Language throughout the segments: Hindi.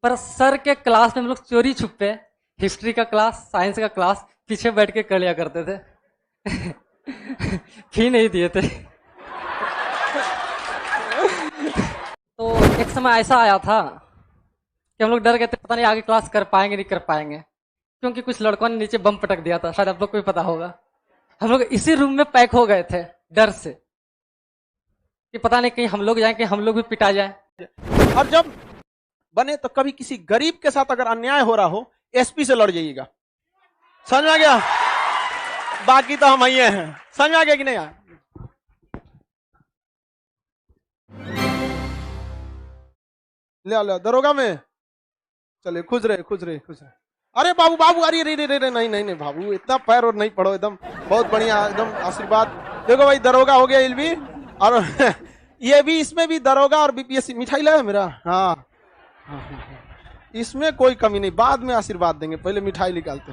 पर सर के क्लास में हम लोग चोरी छुपे हिस्ट्री का क्लास, साइंस का क्लास पीछे बैठ के कर लिया करते थे। फी नहीं दिए थे। तो एक समय ऐसा आया था कि हम लोग डर गए थे, पता नहीं आगे क्लास कर पाएंगे नहीं कर पाएंगे, क्योंकि कुछ लड़कों ने नीचे बम पटक दिया था, शायद आप लोग को भी पता होगा। हम लोग इसी रूम में पैक हो गए थे डर से कि पता नहीं कहीं हम लोग जाएं कि हम लोग भी पिटा जाए। और जब बने तो कभी किसी गरीब के साथ अगर अन्याय हो रहा हो, एसपी से लड़ जाइएगा। समझ में आ गया? बाकी तो हम ही हैं। समझ में आ गया कि नहीं? ले ले दरोगा में चले, खुश रहे खुश रहे खुश रहे। अरे बाबू बाबू, अरे रे रे रे, नहीं नहीं नहीं बाबू, इतना पैर और नहीं पड़ो, एकदम बहुत बढ़िया, एकदम आशीर्वाद। देखो भाई, दरोगा हो गया इल्वी, और ये भी, इसमें भी दरोगा और बीपीएससी। मिठाई लाया मेरा? हाँ, इसमें कोई कमी नहीं, बाद में आशीर्वाद देंगे, पहले मिठाई निकालते।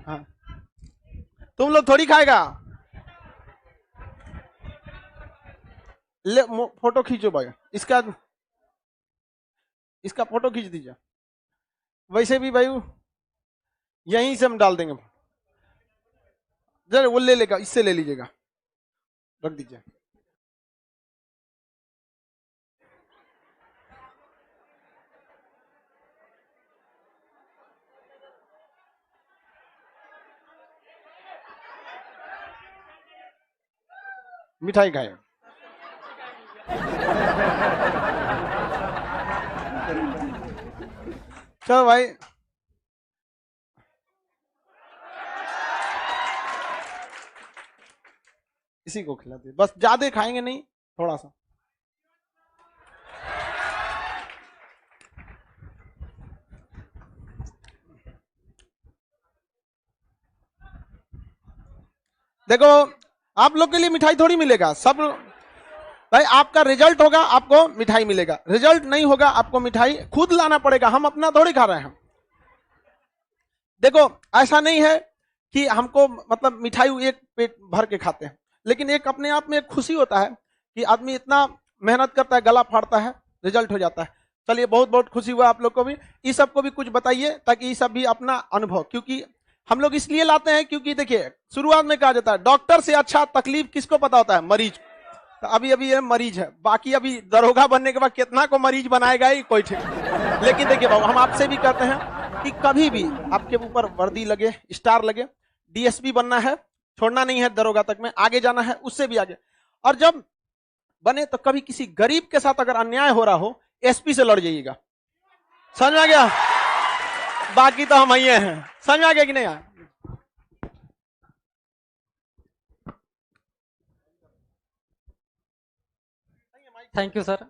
हाँ, तुम लोग थोड़ी खाएगा। ले फोटो खींचो भाई, इसका फोटो खींच दीजिए। वैसे भी भाई यहीं से हम डाल देंगे। जरा वो ले लेगा, इससे ले लीजिएगा, रख दीजिए। मिठाई खाए। चलो भाई, इसी को खिलाते, बस ज्यादा खाएंगे नहीं, थोड़ा सा। देखो, आप लोग के लिए मिठाई थोड़ी मिलेगा, सब भाई आपका रिजल्ट होगा आपको मिठाई मिलेगा, रिजल्ट नहीं होगा आपको मिठाई खुद लाना पड़ेगा, हम अपना थोड़ी खा रहे हैं। देखो, ऐसा नहीं है कि हमको मतलब मिठाई एक पेट भर के खाते हैं, लेकिन एक अपने आप में एक खुशी होता है कि आदमी इतना मेहनत करता है, गला फाड़ता है, रिजल्ट हो जाता है। चलिए, बहुत बहुत खुशी हुआ आप लोग को भी। इस सब को भी कुछ बताइए ताकि ये सब भी अपना अनुभव, क्योंकि हम लोग इसलिए लाते हैं क्योंकि देखिए, शुरुआत में कहा जाता है डॉक्टर से अच्छा तकलीफ किसको पता होता है? मरीज। तो अभी अभी ये मरीज है, बाकी अभी दरोगा बनने के बाद कितना को मरीज बनाएगा ही कोई ठीक। लेकिन देखिए बाबू, हम आपसे भी कहते हैं कि कभी भी आपके ऊपर वर्दी लगे, स्टार लगे, डीएसपी बनना है, छोड़ना नहीं है, दरोगा तक में आगे जाना है, उससे भी आगे। और जब बने तो कभी किसी गरीब के साथ अगर अन्याय हो रहा हो, एसपी से लड़ जाइएगा। समझ में आ गया? बाकी तो हम ही हैं। समझ में आ गया कि नहीं? थैंक यू सर,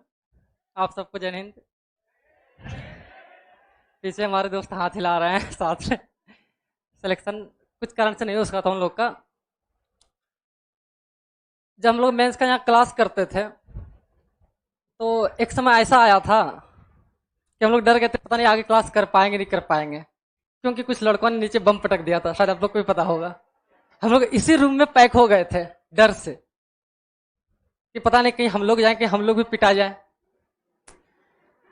आप सबको जय हिंद। पीछे हमारे दोस्त हाथ हिला रहे हैं साथ में। सिलेक्शन कुछ कारण से नहीं हो सका था उन लोग का। जब हम लोग मेंस का यहाँ क्लास करते थे तो एक समय ऐसा आया था कि हम लोग डर गए थे, पता नहीं आगे क्लास कर पाएंगे नहीं कर पाएंगे, क्योंकि कुछ लड़कों ने नीचे बम पटक दिया था, शायद आप लोग को भी पता होगा। हम लोग इसी रूम में पैक हो गए थे डर से कि पता नहीं कहीं हम लोग जाएं कि हम लोग भी पिटा जाए।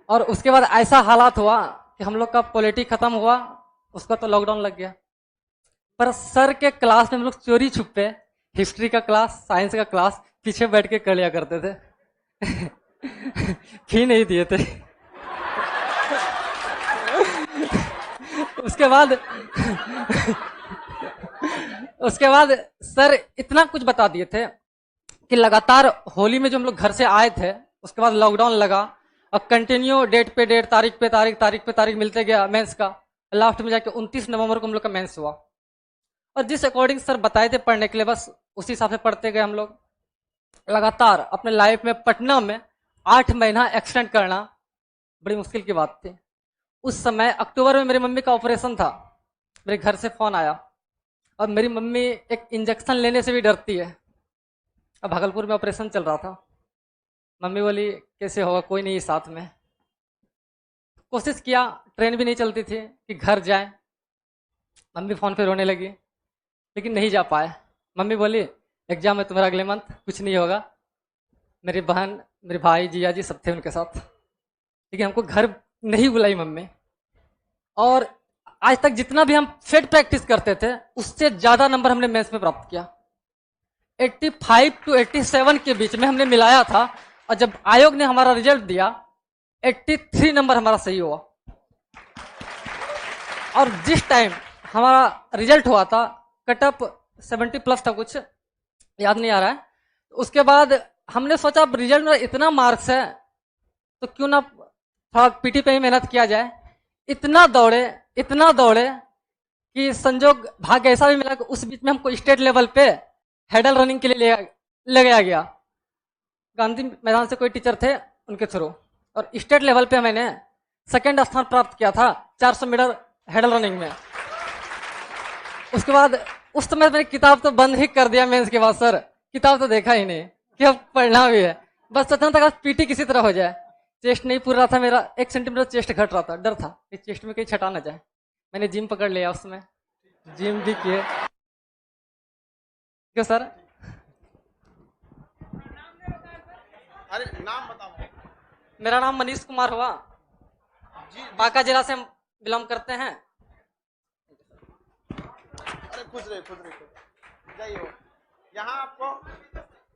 और उसके बाद ऐसा हालात हुआ कि हम लोग का पॉलिटी खत्म हुआ, उसका तो लॉकडाउन लग गया। पर सर के क्लास में हम लोग चोरी छुपे हिस्ट्री का क्लास, साइंस का क्लास पीछे बैठ के कर लिया करते थे। फी नहीं दिए थे। उसके बाद सर इतना कुछ बता दिए थे कि लगातार होली में जो हम लोग घर से आए थे, उसके बाद लॉकडाउन लगा और कंटिन्यू डेट पे डेट, तारीख पे तारीख, तारीख पे तारीख मिलते गया मेंस का। लास्ट में जाके 29 नवंबर को हम लोग का मेंस हुआ, और जिस अकॉर्डिंग सर बताए थे पढ़ने के लिए, बस उसी हिसाब से पढ़ते गए हम लोग। लगातार अपने लाइफ में पटना में 8 महीना एक्सटेंड करना बड़ी मुश्किल की बात थी। उस समय अक्टूबर में मेरी मम्मी का ऑपरेशन था, मेरे घर से फोन आया, और मेरी मम्मी एक इंजेक्शन लेने से भी डरती है। अब भागलपुर में ऑपरेशन चल रहा था, मम्मी बोली कैसे होगा, कोई नहीं साथ में। कोशिश किया, ट्रेन भी नहीं चलती थी कि घर जाए। मम्मी फोन पे रोने लगी, लेकिन नहीं जा पाए। मम्मी बोली एग्जाम है तुम्हारा अगले मंथ, कुछ नहीं होगा। मेरी बहन, मेरे भाई, जिया जी सब थे उनके साथ, लेकिन हमको घर नहीं बुलाई मम्मी। और आज तक जितना भी हम फेड प्रैक्टिस करते थे उससे ज्यादा नंबर हमने मेंस में प्राप्त किया। 85 to 87 के बीच में हमने मिलाया था, और जब आयोग ने हमारा रिजल्ट दिया 83 नंबर हमारा सही हुआ। और जिस टाइम हमारा रिजल्ट हुआ था कट ऑफ 70 प्लस था, कुछ याद नहीं आ रहा है। उसके बाद हमने सोचा अब रिजल्ट में इतना मार्क्स है तो क्यों ना थोड़ा पीटी पे ही मेहनत किया जाए। इतना दौड़े कि संजोग भाग्य ऐसा भी मिला कि उस बीच में हमको स्टेट लेवल पे हेडल रनिंग के लिए ले गया गया। गांधी मैदान से कोई टीचर थे उनके थ्रू, और स्टेट लेवल पे मैंने सेकंड स्थान प्राप्त किया था 400 मीटर हेडल रनिंग में। उसके बाद उस समय मैंने किताब तो बंद ही कर दिया मेंस के बाद सर, किताब तो देखा ही नहीं कि अब पढ़ना भी है। बस सोचना था पीटी किसी तरह हो जाए। चेस्ट नहीं पूरा था मेरा, 1 सेंटीमीटर चेस्ट घट रहा था, डर था कि चेस्ट में कहीं छटा ना जाए। मैंने जिम पकड़ लिया, उसमें जिम भी किए। क्यों सर? अरे नाम बताओ। मेरा नाम मनीष कुमार हुआ, बांका जिला से बिलोंग करते हैं। अरे खुश रहे जय हो। यहाँ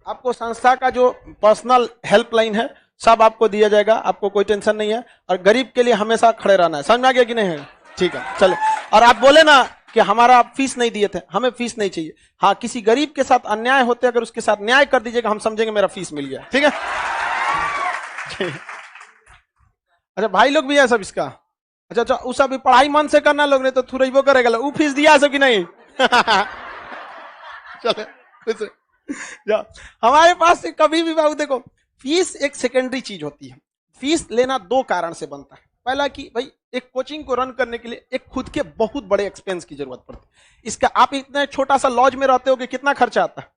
आपको संस्था का जो पर्सनल हेल्पलाइन है सब आपको दिया जाएगा, आपको कोई टेंशन नहीं है। और गरीब के लिए हमेशा खड़े रहना है, समझ में आ गया कि नहीं है? ठीक है, चले। और आप बोले ना कि हमारा फीस नहीं दिए थे, हमें फीस नहीं चाहिए। हाँ, किसी गरीब के साथ अन्याय होते अगर उसके साथ न्याय कर दीजिएगा, हम समझेंगे मेरा फीस मिल गया। ठीक है? अच्छा, भाई लोग भी है सब इसका? अच्छा, उस अभी पढ़ाई मन से करना लोग, नहीं तो थुरैबो करेगा। वो फीस दिया सब कि नहीं? चले जाओ। हमारे पास कभी भी बाबू देखो, फीस एक सेकेंडरी चीज होती है। फीस लेना 2 कारण से बनता है। पहला कि भाई एक कोचिंग को रन करने के लिए एक खुद के बहुत बड़े एक्सपेंस की जरूरत पड़ती है। इसका आप इतना छोटा सा लॉज में रहते हो कि कितना खर्चा आता है,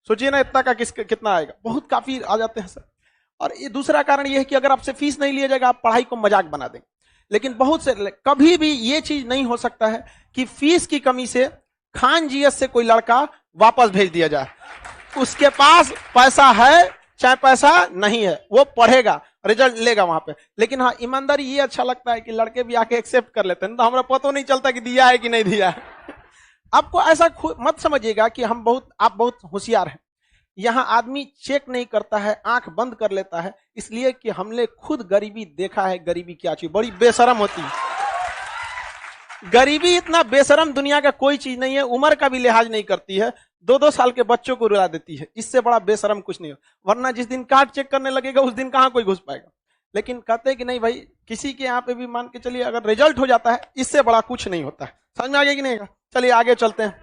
सोचिए ना, इतना का कितना आएगा, बहुत काफी आ जाते हैं सर। और ये दूसरा कारण ये है कि अगर आपसे फीस नहीं लिया जाएगा आप पढ़ाई को मजाक बना देंगे। लेकिन बहुत से कभी भी ये चीज नहीं हो सकता है कि फीस की कमी से खान जीएस से कोई लड़का वापस भेज दिया जाए। उसके पास पैसा है चाहे पैसा नहीं है, वो पढ़ेगा, रिजल्ट लेगा वहां पे। लेकिन हाँ, ईमानदारी ये अच्छा लगता है कि लड़के भी आके एक्सेप्ट कर लेते हैं, तो हमारा पता नहीं चलता कि दिया है कि नहीं दिया है। आपको ऐसा मत समझिएगा कि आप बहुत होशियार हैं। यहाँ आदमी चेक नहीं करता है, आंख बंद कर लेता है, इसलिए कि हमने खुद गरीबी देखा है। गरीबी क्या चीज, बड़ी बेशरम होती है। गरीबी इतना बेशरम दुनिया का कोई चीज नहीं है। उम्र का भी लिहाज नहीं करती है, 2-2 साल के बच्चों को रुला देती है। इससे बड़ा बेशरम कुछ नहीं हो। वरना जिस दिन कार्ड चेक करने लगेगा उस दिन कहां कोई घुस पाएगा। लेकिन कहते हैं कि नहीं भाई, किसी के यहाँ पे भी मान के चलिए अगर रिजल्ट हो जाता है, इससे बड़ा कुछ नहीं होता है। समझ में आ गया कि नहीं? चलिए आगे चलते हैं।